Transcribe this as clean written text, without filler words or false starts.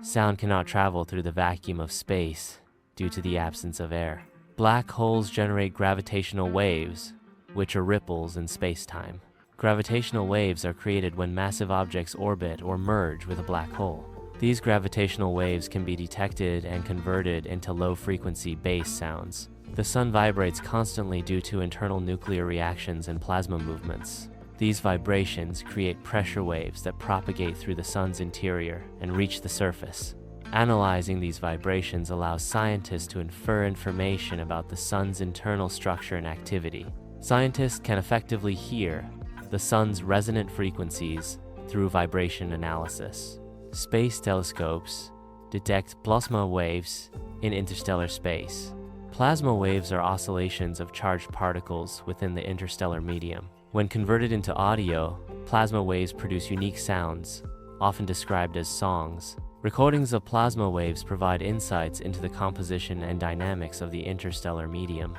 Sound cannot travel through the vacuum of space due to the absence of air. Black holes generate gravitational waves, which are ripples in space-time. Gravitational waves are created when massive objects orbit or merge with a black hole. These gravitational waves can be detected and converted into low-frequency bass sounds. The sun vibrates constantly due to internal nuclear reactions and plasma movements. These vibrations create pressure waves that propagate through the sun's interior and reach the surface. Analyzing these vibrations allows scientists to infer information about the sun's internal structure and activity. Scientists can effectively hear the sun's resonant frequencies through vibration analysis. Space telescopes detect plasma waves in interstellar space. Plasma waves are oscillations of charged particles within the interstellar medium. When converted into audio, plasma waves produce unique sounds, often described as songs. Recordings of plasma waves provide insights into the composition and dynamics of the interstellar medium.